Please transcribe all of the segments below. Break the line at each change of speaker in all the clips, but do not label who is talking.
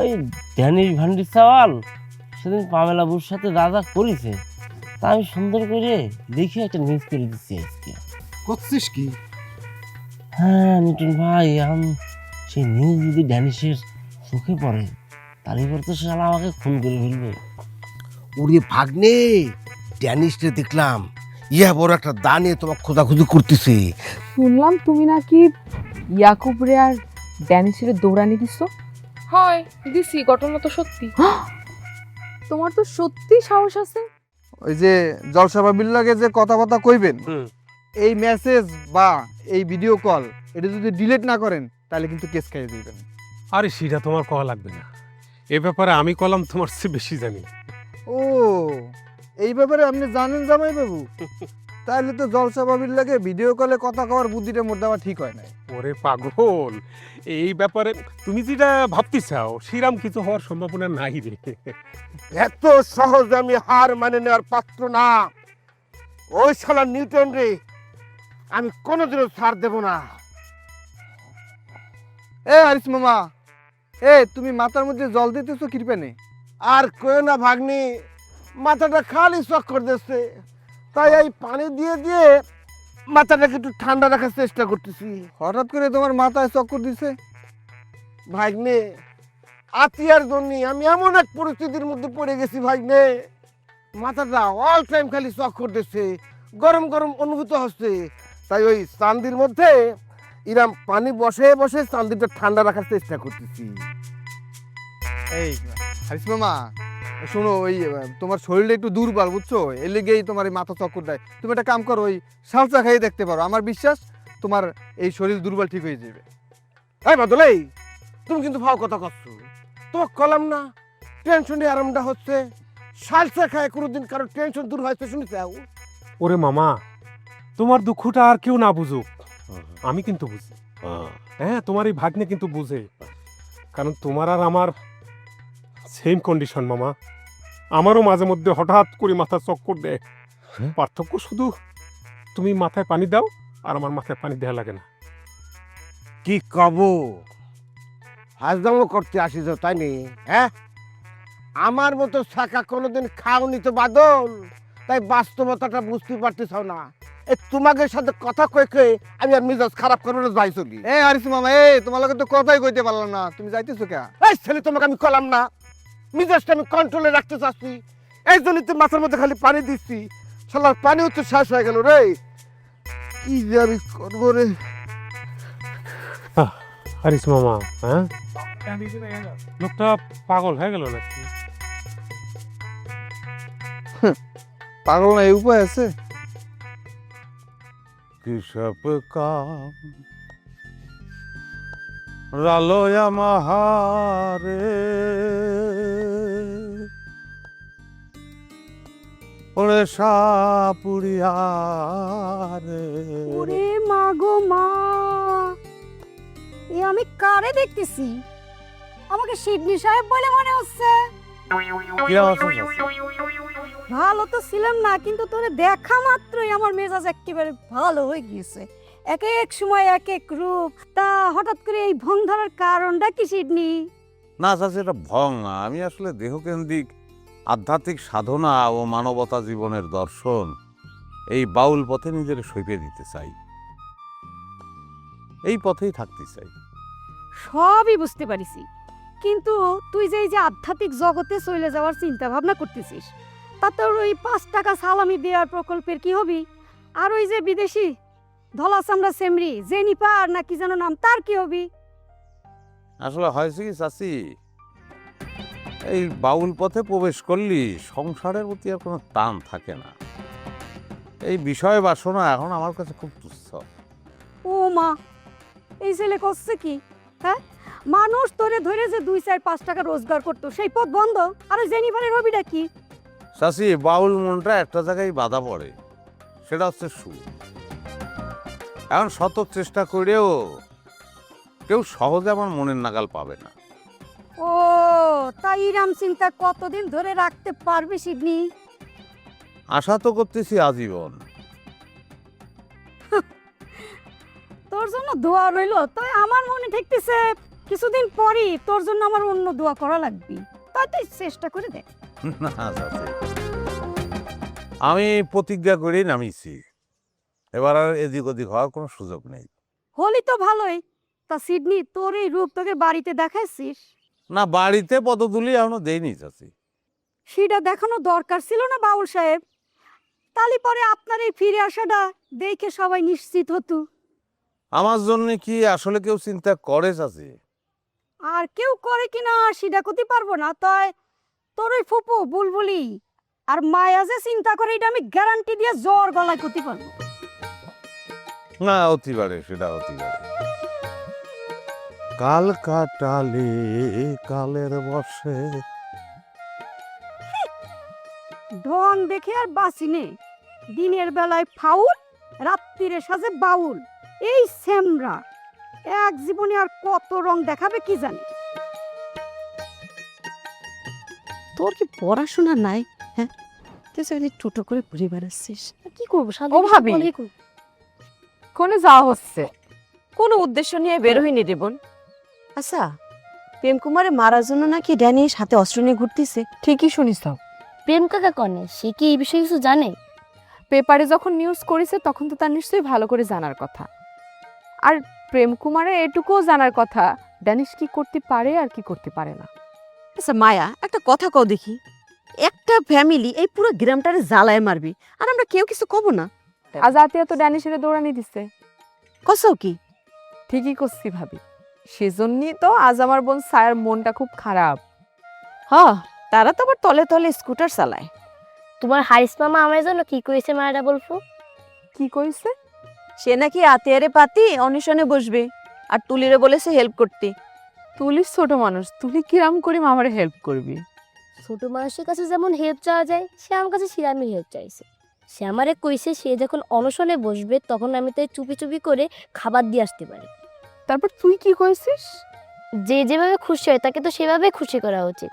ওই ড্যানিশ ভান্ডির চাওয়াল সেদিন পামেলা বুর সাথে দাদা করেছে, তা আমি সুন্দর করে দেখে একটা নিউজ করে দিচ্ছি আজকে।
করছিস কি?
হ্যাঁ নিটন ভাই, আমি সেই নিউজ যদি ড্যানিশের চোখে পড়ে তার এবার তো শালা আমাকে খুন করে ফেলবে।
ওরে ভাগ্নে, ড্যানিশকে দেখলাম ইয়া বড় একটা দা নিয়ে তোমার খোঁজাখুঁজি করতেছে।
শুনলাম তুমি নাকি ইয়াকুবরে আর ড্যানিশের দৌড়ানি দিছো।
হয় দিছি, ঘটনা তো সত্যি।
তোমার তো সত্যি সাহস আছে।
ওই যে জলসা বাবির লাগে যে কথাবার্তা কইবেন, এই মেসেজ বা এই ভিডিও কল এটা যদি ডিলিট না করেন তাহলে কিন্তু কেস খাইয়ে দিবেন।
আরে সেটা তোমার কওয়া লাগবে না, এ ব্যাপারে আমি কলাম তোমার চেয়ে বেশি জানি।
ও, এই ব্যাপারে আপনি জানেন জামাই বাবু? তাহলে তো জলসা বাবির লাগে ভিডিও কলে কথা কওয়ার বুদ্ধিটা মোর দেওয়া ঠিক হয় না।
ওরে পাগল, এই ব্যাপারে তুমি যেটা ভাবতে চাও সেরাম কিছু হওয়ার সম্ভাবনা নাই রে।
এত সহজে আমি হার মানে নেওয়ার পাত্র না। ওই শালা নিউটন রে আমি কোনোদিনও ছাড় দেব না।
এ আরিস মামা, তুমি মাথার মধ্যে জল দিতেছো কৃপেনে?
আর কই না ভাগ্নি, মাথাটা খালি চক্কর দিচ্ছে, তাই এই পানি দিয়ে দিয়ে মাথাটাকে একটু ঠান্ডা রাখার চেষ্টা করতেছি।
হঠাৎ করে তোমার মাথায় চক্কর দিছে?
ভাগ্নে, আতিয়ার জন্য আমি এমন এক পরিস্থিতির মধ্যে পড়ে গেছি ভাগ্নে, মাথাটা অল টাইম খালি চক্কর দিচ্ছে, গরম গরম অনুভূত হচ্ছে। তাই ওই চান্দির মধ্যে ইরাম পানি বসে বসে চান্দিটা ঠান্ডা রাখার চেষ্টা করতেছি।
এই আরিস মামা শোনো, ওই তোমার শরীরটা একটু দুর্বল বুঝছো, এর লেগেই তোমার এই মাথা চক্কর দেয়। তুমি একটা কাম করো, ওই সালসা খাইয়ে দেখতে পারো, আমার বিশ্বাস তোমার এই শরীর দুর্বল ঠিক হয়ে যাবে।
এই বাদলেই, তুমি কিন্তু ভাও কথা করছো। তো কলাম না টেনশনে আরামটা হচ্ছে, সালসা খায় কোনোদিন কারো টেনশন দূর হয়েছে শুনেছে?
ওরে মামা, তোমার দুঃখটা আর কেউ না বুঝুক, আমি কিন্তু বুঝি। হ্যাঁ, তোমার এই ভাগ্নে কিন্তু বুঝে, কারণ তোমার আর আমার সেম কন্ডিশন মামা। আমারও মাঝে মধ্যে হঠাৎ করে মাথা চক্কর দেয়। পার্থক্য শুধু তুমি মাথায় পানি দাও আর আমার মাথায় পানি দেওয়া লাগে না।
কি কব, হাজদামো করতে আসিস তাই নি? হ্যাঁ, আমার মতো শাখা কোনোদিন খাওনি তো বাদল, তাই বাস্তবতাটা বুঝতে পারতেছ না। এই তোমাদের সাথে কথা কয়ে কয়ে আমি আর মিজাজ খারাপ করবো না, যাই চলি।
আরিস মামা, তোমার লগে তো কথাই কইতে পারলাম না, তুমি যাইতেছো কে?
এই ছেলে, তোমাকে আমি কলাম না মিজাজটা আমি কন্ট্রোলে রাখতে চাচ্ছি, এই জন্যই তো মাথার মধ্যে খালি পানি দিচ্ছি। শালার পানি হচ্ছে শেষ হয়ে গেল রে, কি যে আমি করবো রে।
আরিস মামা, হ্যাঁ লোকটা পাগল হয়ে গেল নাকি?
পাগল না, এই উপায় আছে?
কিসব কাম রালয়া মাহারে ওরে সাপুরিয়া রে।
ওরে মা গো মা, এ আমি কারে দেখতেছি? আমাকে শিবনি সাহেব বলে মনে হচ্ছে।
কি অবস্থা?
ভালো তো ছিলাম না, কিন্তু তোরে দেখা মাত্রই আমার মেজাজ একেবারে ভালো হয়ে গিয়েছে। এক এক সময় এক এক রূপ, তা হঠাৎ করে এই ভং ধরার কারণটা কি শিবনি?
না চাচি, এটা ভং না, আমি আসলে দেহকেন্দ্রিক আধ্যাত্মিক সাধনা ও মানবতা জীবনের দর্শন এই বাউল পথে নিজের সইপে দিতে চাই, এই পথেই থাকতে চাই।
সবই বুঝতে পারিছি, কিন্তু তুই যে এই যে আধ্যাত্মিক জগতে চলে যাওয়ার চিন্তা ভাবনা করতেছিস, তা তোর ওই 5 টাকা সালামি দেওয়ার প্রকল্পের কি হবি? আর ওই যে বিদেশি ধলা চামড়া সেমরি জেনিপার না কি যেন নাম, তার কি হবি?
আসলে হয়েছে কি চাচি, এই বাউল পথে প্রবেশ করলি সংসারের প্রতি আর কোনো টান থাকে না। এই বিষয় বাসনা এখন আমার কাছে খুব তুচ্ছ।
ও মা, এই ছেলে করছে কি? হ্যাঁ, মানুষ তোরে ধরে যে 2-4-5 টাকা রোজগার করতো, সেই পথ বন্ধ। আর ওই জেনিফারের হবিটা কি?
চাচি, বাউল মনটা একটা জায়গায় বাধা পড়ে, সেটা হচ্ছে সুর। এখন শত চেষ্টা করেও কেউ সহজে আমার মনের নাগাল পাবে না।
ও, তাই ইরাম চিন্তা কতদিন ধরে রাখতে পারবি শিবনি?
আশা তো করতেছি আজীবন।
তোর জন্য দোয়া রইল। তাই আমার মনে ঠেকতেছে কিছুদিন পরই তোর জন্য আমার অন্য দোয়া করা লাগবে, তাই তুই চেষ্টা করে দেখ।
না চাচি, আমি প্রতিজ্ঞা করেই নামিয়েছি, এবার আর এদিক ওদিক হওয়ার কোনো সুযোগ নেই।
হলি তো ভালোই। তা সিডনি, তোর এই রূপ তোকে বাড়িতে দেখাইছিস?
না, বাড়িতে পদতুলি এখনো দেয়নি চাচি।
সেটা দেখানো দরকার ছিল না বাউল সাহেব? তালি পরে আপনার এই ফিরে আসাটা দেখে সবাই নিশ্চিত হতো।
আমার জন্য কি আসলে কেউ চিন্তা করে চাচি?
আর কেউ করে কিনা সেটা করতে পারবো না, তাই তোর ওই ফুপু বুলবুলি আর মায়া যে চিন্তা করে এটা আমি গ্যারান্টি দিয়ে জ্বর গলায় করতে পারবো।
না, হতে পারে, সেটা হতে পারে। কাল কাটালে কালের বসে।
ঢং দেখে আর বাঁচি নে। দিনের বেলায় ফাউল, রাত্রিরে সাজে বাউল। এই সেমরা এক জীবনে আর কত রং দেখাবে কি জানে।
তোর কি পড়াশোনা নাই? হ্যাঁ, তুই সেখানে টোটো করে ঘুরে বেড়াচ্ছিস।
কি করবো
ও ভাবি, কোনে যাওয়া হচ্ছে?
কোনো উদ্দেশ্য নিয়ে বের হইনি রে বোন। আচ্ছা, প্রেম কুমারে মারার জন্য নাকি ড্যানির সাথে অস্ত্র নিয়ে ঘুরতেছে?
ঠিকই শুনিস।
প্রেম কাকা কনে, সে কি এই বিষয়ে কিছু জানে?
পেপারে যখন নিউজ করেছে তখন তো তার নিশ্চয়ই ভালো করে জানার কথা। আর প্রেম কুমারের এটুকুও জানার কথা ড্যানিশ কি করতে পারে আর কি করতে পারে না।
আচ্ছা মায়া, একটা কথা কও দেখি, একটা ফ্যামিলি এই পুরো গ্রামটারে জ্বালায় মারবি আর আমরা কেউ কিছু কব না?
আজ আতিয়া তো ড্যানিশের দৌড়ানি দিচ্ছে।
কসও কি?
ঠিকই করছি ভাবি, সেজন্যই তো আজ আমার বোন সায়ার মনটা খুব খারাপ।
হ, তারা তো আবার তলে তলে স্কুটার চালায়।
তোমার হারিস মামা আমার জন্য কি করেছে মায়েরা বলবো?
কি কইছে?
সে নাকি আতিয়ারে পাতি অনশনে বসবে আর তুলিরে বলেছে হেল্প করতে।
তুলি ছোট মানুষ, তুলি কিরাম করে মামারে হেল্প করবি?
ছোট মানুষের কাছে যেমন হেল্প চাওয়া যায়, সে আমার কাছে সিরামি হেল্প চাইছে। সে আমারে কইছে সে যখন অনশনে বসবে তখন আমি তাই চুপি চুপি করে খাবার দিয়ে আসতে পারি।
তারপর তুই কি কইছিস?
যে যেভাবে খুশি হয় তাকে তো সেভাবে খুশি করা উচিত।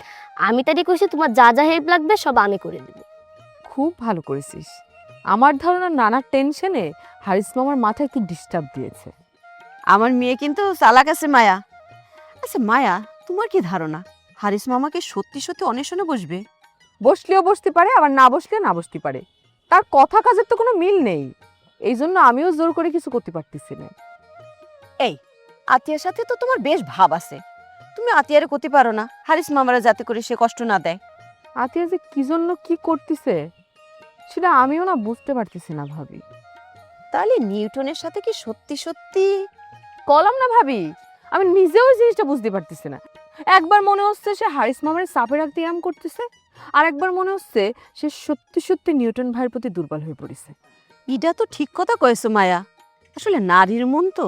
আমি তারই কইছি তোমার যা যা হেল্প লাগবে সব আমি করে দেব।
খুব ভালো করেছিস। আমার ধারণা নানা টেনশনে হারিস মামার মাথায় একটু ডিস্টার্ব দিয়েছে।
আমার মেয়ে কিন্তু চালাক আছে মায়া। আচ্ছা মায়া, তোমার কি ধারণা হারিস মামাকে সত্যি সত্যি অনশনে বসবে?
বসলেও বসতে পারে, আবার না বসলেও না বসতে পারে। তার কথা কাজের তো কোনো মিল নেই, এই জন্য আমিও জোর করে কিছু করতে পারতেছি না।
এই আতিয়ার সাথে তো তোমার বেশ ভাব আছে, তুমি আতিয়ারে করতে পারো না হারিস মামারা যাতে করে সে কষ্ট না দেয়?
আতিয়া যে কি জন্য কি করতেছে সেটা আমিও না বুঝতে পারতেছি না ভাবি।
তাহলে নিউটনের সাথে কি সত্যি সত্যি?
কলম না ভাবি, আমি নিজেও এই জিনিসটা বুঝতে পারতেছি না। একবার মনে হচ্ছে সে হারিস মামার চাপে রাখতে এরম করতেছে, আর একবার মনে হচ্ছে সে সত্যি সত্যি নিউটন ভাইয়ের প্রতি দুর্বল হয়ে পড়েছে।
এটা তো ঠিক কথা কয়েছো মায়া, আসলে নারীর মন তো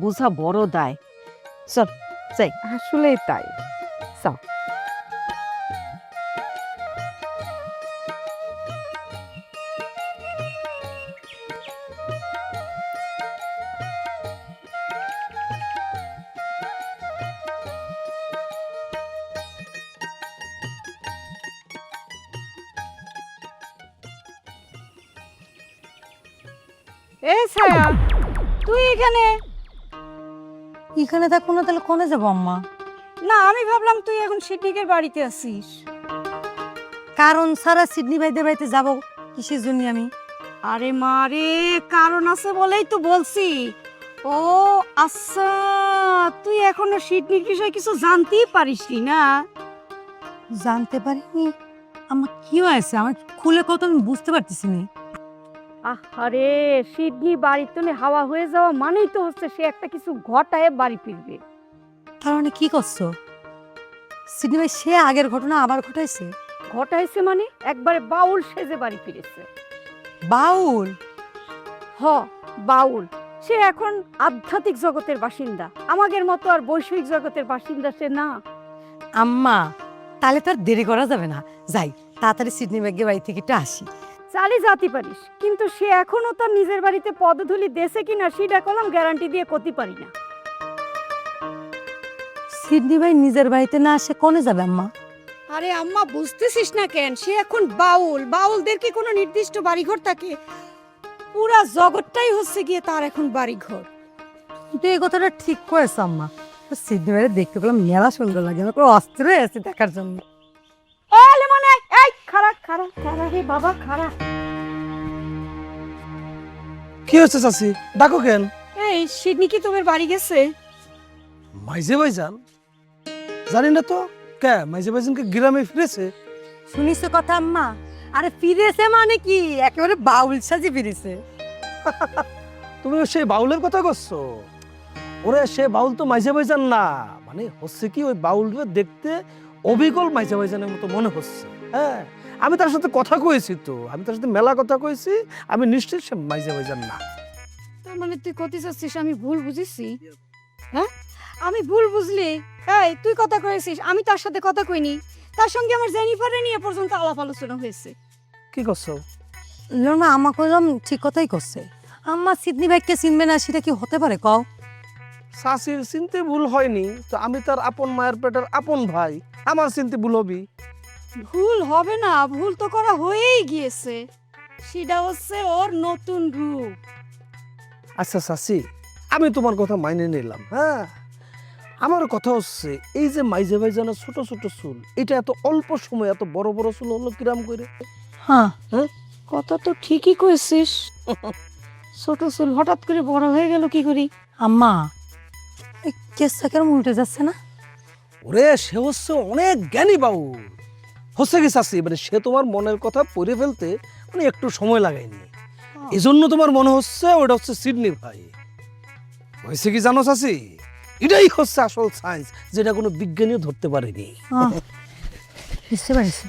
বোঝা বড় দায়। চল যাই।
আসলেই তাই। চল।
এ ছায়া, তুই এখানে?
এখানে থাকবো না তাহলে কোনে যাবো আম্মা?
না, আমি ভাবলাম তুই এখন সিডনিকের বাড়িতে আছিস।
কারণ সারা সিডনি ভাইদের বাড়িতে যাবো কিসের জন্য আমি?
আরে মারে, কারণ আছে বলেই তো বলছি। ও আচ্ছা, তুই এখনো সিডনির বিষয়ে কিছু জানতেই পারিসনি না?
জানতে পারিনি। আমার কি হয়েছে আমার খুলে কত আমি বুঝতে পারতেছি না।
আরে সিডনি বাড়ির তলে হাওয়া হয়ে যাওয়া মানেই তো হচ্ছে সে একটা কিছু ঘটায় বাড়ি ফিরবে।
তার মানে কি করছো? সিডনি ভাই সে আগের ঘটনা আবার ঘটাইছে?
ঘটাইছে মানে একবারে বাউল সেজে বাড়ি ফিরেছে।
বাউল?
হ, বাউল। সে এখন আধ্যাত্মিক জগতের বাসিন্দা, আমাদের মতো আর বৈষয়িক জগতের বাসিন্দা সে না।
আম্মা তাহলে তো আর দেরি করা যাবে না, যাই তাড়াতাড়ি সিডনি ভাইয়ের বাড়ি থেকে একটু আসি।
চালি যাতে পারিস, কিন্তু সে এখনো তার নিজের বাড়িতে পদধূলি দেশে কিনা সেটা কলম গ্যারান্টি দিয়ে করতে পারি না।
সিডনি ভাই নিজের বাড়িতে না আসে কোনে যাবে আম্মা?
আরে আম্মা, বুঝতেছিস না কেন? সে এখন বাউল। বাউলদের কি কোনো নির্দিষ্ট বাড়িঘর থাকে? পুরা জগৎটাই হচ্ছে গিয়ে তার এখন বাড়িঘর।
কিন্তু এই কথাটা ঠিক কয়েছে আম্মা, সিদ্ধি মেরে দেখতে পেলাম মেলা সুন্দর লাগে, আমার পুরো অস্ত্র হয়ে আছে দেখার জন্য।
মানে এই খাড়া খাড়া খাড়া রে বাবা খাড়া।
কি হচ্ছে চাচি, ডাকো কেন?
এই সিডনি কি তোমার বাড়ি গেছে?
মাইজে ভাইজান জানি না তো। কে মাইজে ভাইজানকে গ্রামে ফিরেছে?
শুনিছো কথা আম্মা? আরে ফিরেছে মানে কি, একেবারে বাউল সাজি ফিরেছে।
তুমি সেই বাউলের কথা করছো? ওরে সে বাউল তো মাইজে ভাইজান না, মানে হচ্ছে কি ওই বাউলকে দেখতে অবিকল মাইজে ভাইজানের মতো মনে হচ্ছে। হ্যাঁ, আমি তার সাথে কথা কয়েছি, তো আমি তার সাথে মেলা কথা কয়েছি, আমি নিশ্চিত সে মাইজে ভাইজান না।
তার মানে তুই কত চাচ্ছিস আমি ভুল বুঝেছি? হ্যাঁ, আমি ভুল বুঝলি? এই তুই কথা কয়েছিস, আমি তার সাথে কথা কইনি। তার সঙ্গে আমার জেনিফারে নিয়ে পর্যন্ত আলাপ আলোচনা হয়েছে।
কি করছো?
না আমা কইলাম ঠিক কথাই করছে। আম্মা সিডনি ভাইকে চিনবে না সেটা কি হতে পারে কও?
শাশির চিনতে ভুল হয়নি তো, আমি তার আপন মায়ের পেটের আপন ভাই, আমার চিনতে ভুল হবি?
ভুল হবে না, ভুল তো করা হয়েই গিয়েছে। সেটা হচ্ছে ওর নতুন রূপ।
আচ্ছা শাশি, আমি তোমার কথা মাইনে নিলাম। হ্যাঁ, আমার কথা হচ্ছে এই যে মাইজে ভাইজানের ছোট ছোট চুল, এটা এত অল্প সময় এত বড় বড় চুল হলো কিরাম করে?
হ্যাঁ
কথা তো ঠিকই কইছিস। ছোট চুল হঠাৎ করে বড় হয়ে গেল কি করি?
আম্মা এই কেসটা কেমন উল্টে যাচ্ছে না?
ওরে সে হচ্ছে অনেক জ্ঞানী বাউল। হচ্ছে কি শাশি, মানে সে তোমার মনের কথা পড়ে ফেলতে মানে একটু সময় লাগায়নি, এই জন্য তোমার মনে হচ্ছে ওটা হচ্ছে সিডনি ভাই। হয়েছে কি জানো শাশি, এটাই হচ্ছে আসল সায়েন্স, যেটা কোনো বিজ্ঞানীও ধরতে পারেনি।
বুঝতে পারছি।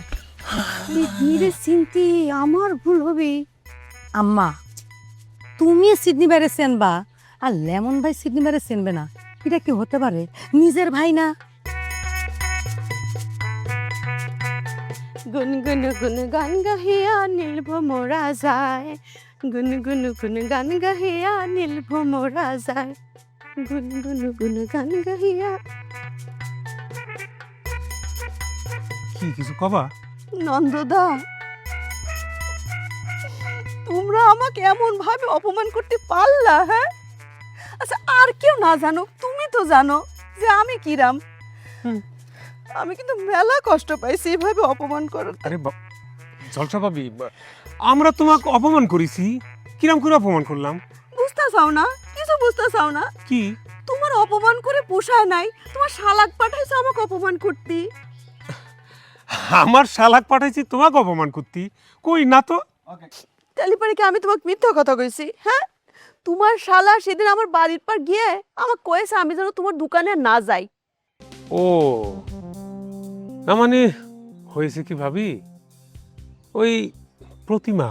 ধীরে চিন্তি আমার ভুল হবে।
আম্মা তুমি সিডনি বাইরে চেনবা আর লেমন ভাই সিডনি বাইরে চেনবে না, এটা কি হতে পারে? নিজের ভাই না?
গুনগুন গুন গান গাহিয়া নীল ভ্রমরা যায়, গুনগুন গুন গান গাহিয়া নীল ভ্রমরা যায়, গুনগুন গুন গান গাহিয়া।
কি কিছু কবা?
নন্দদা, তোমরা আমাকে এমন ভাবে অপমান করতে পারলা? হ্যাঁ, আচ্ছা আর কেউ না জানো, তুমি তো জানো যে আমি কিরাম। আমি কিন্তু মেলা কষ্ট পাইছি এইভাবে অপমান করার।
আরে জলসা ভাবি, আমরা তোমাকে অপমান করেছি? কিরাম করে অপমান করলাম?
বুঝতে চাও না? কিছু বুঝতে চাও না?
কি?
তোমার অপমান করে পোষায় নাই, তোমার শালাক পাঠাইছে আমাকে অপমান করতে।
আমার শালাক পাঠাইছি তোমাকে অপমান করতি? কই না তো।
তাহলে পরে কি আমি তোমাকে মিথ্যা কথা কইছি? হ্যাঁ, তোমার শালা সেদিন আমার বাড়ির পর গিয়ে আমাকে কয়েছে আমি যেন তোমার দোকানে না যাই।
ও না, মানে হয়েছে কি ভাবি, ওই প্রতিমা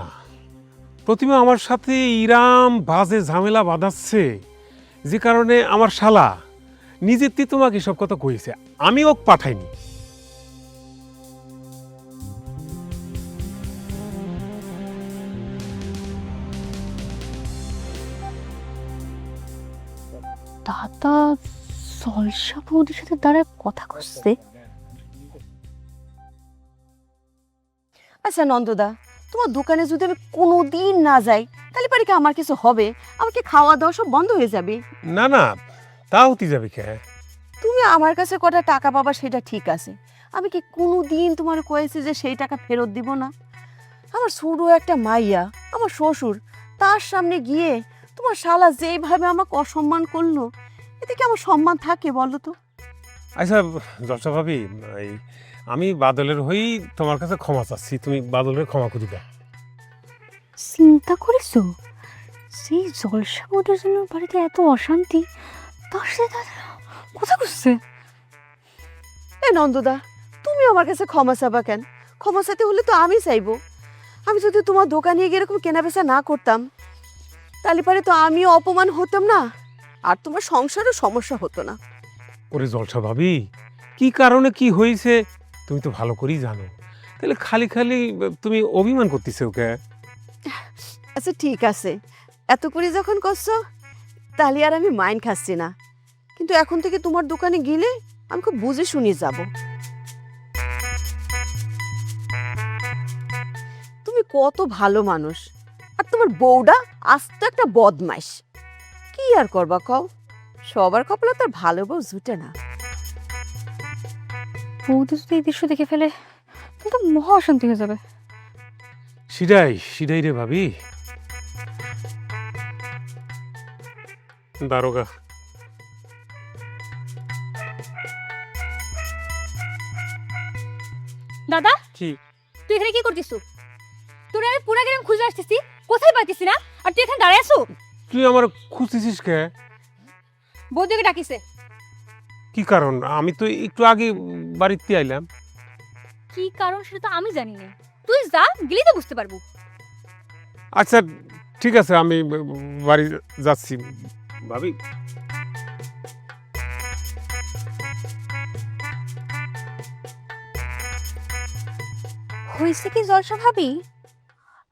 আমার সাথে ইরাম বাজে ঝামেলা বাঁধাচ্ছে, যে কারণে আমার শালা নিজের তোমাকে সব কথা কইছে, আমি ওকে পাঠাইনি।
দাদা জলসা বৌদির সাথে দাঁড়ায় কথা করছে।
আচ্ছা নন্দদা, তোমার দোকানে যদি আমি কোনোদিন না যাই তাহলে পরে কি আমার কিছু হবে? আমাকে খাওয়া দাওয়া সব বন্ধ হয়ে যাবে?
না না, তা হতে যাবে কে?
তুমি আমার কাছে কটা টাকা পাবা সেটা ঠিক আছে, আমি কি কোনোদিন তোমার কয়েছি যে সেই টাকা ফেরত দিব না? আমার ছোট একটা মাইয়া, আমার শ্বশুর, তার সামনে গিয়ে তোমার শালা যেভাবে আমাকে অসম্মান করলো, এতে কি আমার সম্মান থাকে বলো তো?
আচ্ছা জলসা ভাবি, আমি বাদলের হয়েই তোমার কাছে ক্ষমা চাচ্ছি, তুমি বাদলের ক্ষমা করে দাও।
চিন্তা করেছো সেই জলসা বৌদির জন্য বাড়িতে এত অশান্তি, তার সাথে কথা করছে?
এ নন্দদা, তুমি আমার কাছে ক্ষমা চাবা কেন? ক্ষমা চাইতে হলে তো আমি চাইবো। আমি যদি তোমার দোকানে গিয়ে এরকম কেনাবেচা না করতাম তাহলে পরে তো আমিও অপমান হতাম না, আর তোমার সংসারও সমস্যা হতো না।
ওরে জলসা ভাবি, কি কারণে কি হয়েছে তুমি তো ভালো করেই জানো, তাহলে খালি খালি তুমি অভিমান করতেছো ওকে?
আচ্ছা ঠিক আছে, এত করে যখন করছো তাহলে আর আমি মাইন্ড খাচ্ছি না, কিন্তু এখন থেকে তোমার দোকানে গেলে আমি খুব বুঝে শুনে যাব। তুমি কত ভালো মানুষ, আর তোমার বউটা আস্ত একটা বদমাইশ। কি আর করবা কও,
সবার কপালে তো আর ভালো বউ জুটে না।
বৌদি যদি এই দৃশ্য দেখে ফেলে তাহলে তো মহা অশান্তি হয়ে যাবে।
সিডাই রে ভাবি। দারোগা,
দাদা
কি
তুই এখানে কি করছিস? তোর আমি পুরা গ্রাম খুঁজে আসতেছি, কোথায় পাইতেছি না, আর তুই এখানে দাঁড়ায় আছো।
তুই আমার খুঁজতেছিস কে?
বৌদিকে ডাকিছে।
কি কারণ? আমি তো একটু আগে বাড়িতে আইলাম।
কি কারণ সেটা তো আমি জানি না, তুই যা গেলি তো বুঝতে পারবো।
আচ্ছা ঠিক আছে, আমি বাড়ি যাচ্ছি ভাবি।
হয়েছে কি জলসা ভাবি,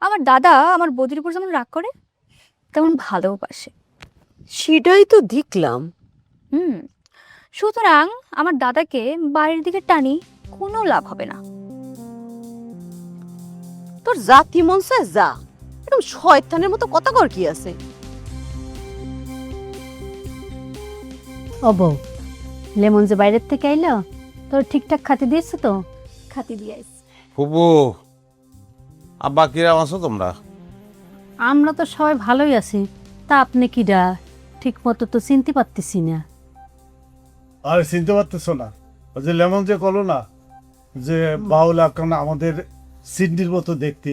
আমার দাদা আমার বৌদির উপর যেমন রাগ করে তেমন ভালোবাসে।
সেটাই তো দেখলাম।
সুতরাং আমার দাদাকে বাড়ির দিকে টানি কোনো লাভ হবে না।
তোর জাতি মন চায় যা, এরকম শয়তানের মতো কথা কর কি আছে?
ও বউ, লেমন যে বাইরের থেকে আইলো, তোর ঠিকঠাক খাতে দিয়েছো তো?
খাতি দিয়ে আইস।
ফুপু, আব্বা কিরাম আছো তোমরা?
আমরা তো সবাই ভালোই আছি, তা আপনি কিডা ঠিক মতো তো চিনতে পারতেছি না।
আর চিনতে পারতেছ না? ওই যে লেমন যে কলো না যে বাউল আকান আমাদের সিডনির মতো দেখতে,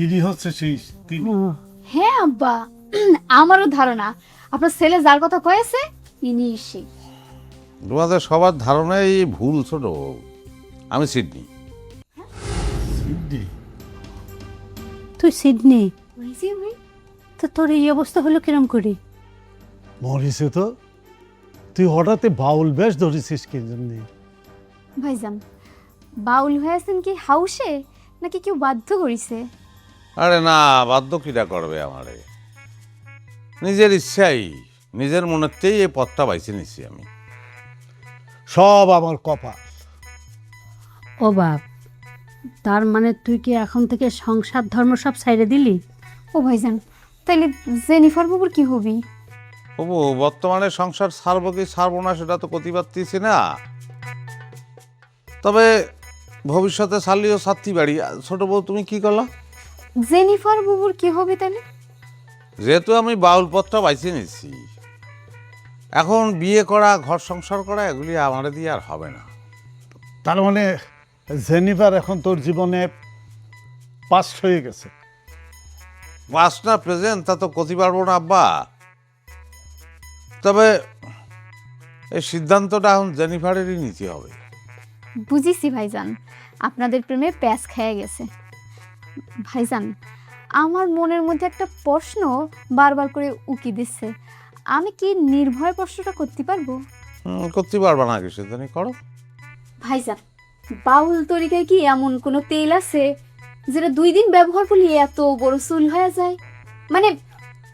ইনি হচ্ছে সেই তিনি।
হ্যাঁ আব্বা, আমারও ধারণা আপনার ছেলে যার কথা কয়েছে ইনি সে।
তোমাদের সবার ধারণাই ভুল ছোট। আমি সিডনি।
সিডনি?
তুই সিডনি? তো তোর এই অবস্থা হলো কিরম করে?
মরিছে তো, তুই হঠাৎ বাউল বেশ ধরেছিস কি জন্য?
ভাইজান, বাউল হয়েছেন কি হাউসে নাকি কেউ বাধ্য করিছে?
আরে না, বাধ্য কিটা করবে আমারে? নিজের ইচ্ছাই, নিজের মনেতেই এই পথটা বাইছে নিছি আমি।
সব আমার কপাল।
ও বাপ, তার মানে তুই কি এখন থেকে সংসার ধর্ম সব ছাইড়ে দিলি?
ও ভাইজান, তাইলে জেনিফার বাবুর কি হবি?
বাবু, বর্তমানে সংসার ছাড়বো কি ছাড়বো না সেটা তো করতে পারতেছি না। তবে ভবিষ্যতে ছাড়লিও ছাত্রী বাড়ি। ছোট বউ, তুমি কি করলা?
জেনিফার বাবুর কি হবে তাহলে?
যেহেতু আমি বাউল পথটা বাইছে নিছি, এখন বিয়ে করা, ঘর সংসার করা, এগুলি আমার দিয়ে আর হবে না।
তার মানে জেনিফার এখন তোর জীবনে পাস হয়ে গেছে?
পাস্ট না প্রেজেন্ট তা তো করতে পারবো না আব্বা। তবে এই সিদ্ধান্তটা এখন জেনিফারেরই নিতে হবে।
বুঝিছি ভাইজান, আপনাদের প্রেমে প্যাঁচ খেয়ে গেছে। ভাইজান, আমার মনের মধ্যে একটা প্রশ্ন বারবার করে উকি দিচ্ছে, আমি কি নির্ভয় প্রশ্নটা করতে পারবো?
করতে পারবা না কিছু জানি করো।
ভাইজান, বাউল তরিকায় কি এমন কোনো তেল আছে যেটা 2 দিন ব্যবহার করলে এত বড় চুল হয়ে যায়? মানে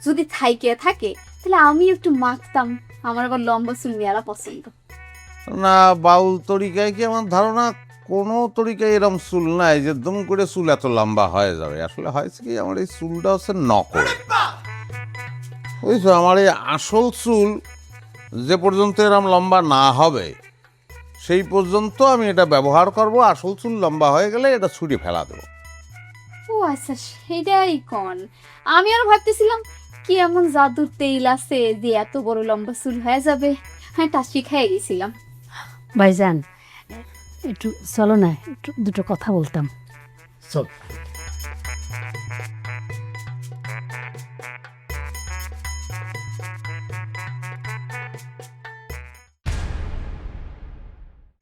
যদি থাইকে থাকে তাহলে আমি একটু মাখতাম, আমার আবার লম্বা চুল মেলা পছন্দ।
না, বাউল তরিকায় কি আমার ধারণা কোনো তরিকায় এরকম চুল নাই যে দম করে চুল এত লম্বা হয়ে যাবে। আসলে হয়েছে কি, আমার এই চুলটা হচ্ছে নকল, বুঝছো? আমার এই আসল চুল যে পর্যন্ত এরকম লম্বা না হবে সেই পর্যন্ত আমি এটা ব্যবহার করব। আসল চুল লম্বা হয়ে গেলে এটা ছুটি ফেলা দেবো।
ও আচ্ছা, সেটাই কোন। আমি আর ভাবতেছিলাম কি এমন জাদুর তেল আছে যে এত বড় লম্বা চুল হয়ে যাবে। হ্যাঁ, টাসি খেয়ে গেছিলাম।
ভাইজান, একটু চলো না, একটু দুটো কথা বলতাম।
চল।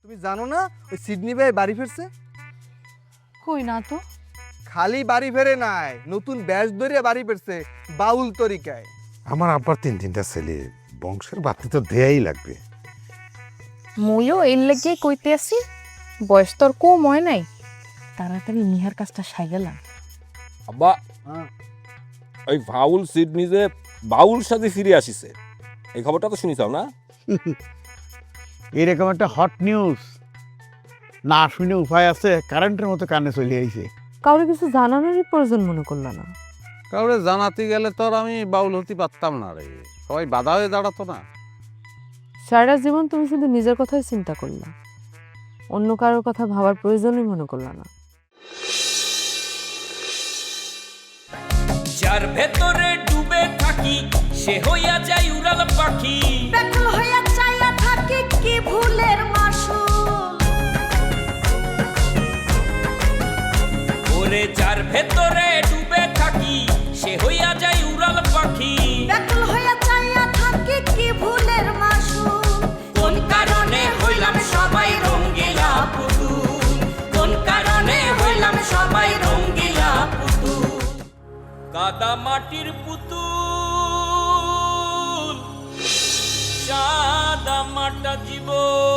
তুমি জানো না ওই সিডনি ভাই বাড়ি ফিরছে?
কই না তো।
খালি বাড়ি ফেরে নাই, নতুন ব্যাচ ধরে বাড়ি ফিরছে বাউল তরিকায়।
আমার আব্বার 3-3টা ছেলে, বংশের বাতি তো দেয়াই লাগবে।
মইও এর লেগে কইতে আসি, বয়স তোর কম হয় নাই, তাড়াতাড়ি নিহার কাজটা সাইগেলাম।
আব্বা, ওই বাউল সিডনি যে বাউল সাথে ফিরে আসিছে, এই খবরটা তো শুনিছাও না?
এরকম একটা হট নিউজ না শুনে উপায় আছে, কারেন্টের মতো কানে চলে আইছে।
কাউরে কিছু জানানোরই প্রয়োজন মনে করলো না।
কাউরে জানাতে গেলে তো আর আমি বাউল হতে পারতাম না রে, সবাই বাধা হয়ে দাঁড়াতো না।
সারা জীবন তুমি শুধু নিজের কথাই চিন্তা করলা, অন্য কারোর কথা ভাবার প্রয়োজনই মনে করলা না।
যার ভেতরে ডুবে থাকি সে হইয়া যায় উড়াল পাখি,
ব্যাকুল হইয়া চাইয়া থাকি কি ভুলের মাসুল।
ওরে যার ভেতরে ডুবে থাকি সে হইয়া যায় উড়াল পাখি,
ব্যাকুল হইয়া চাইয়া থাকি কি ভুলের মাসুল।
কোন কারণে হইলাম সবাই রঙ্গিলা পুতুল, কোন কারণে হইলাম সবাই রঙ্গিলা পুতুল। কাদা মাটির পুতুল সাদা মাটা জীবন।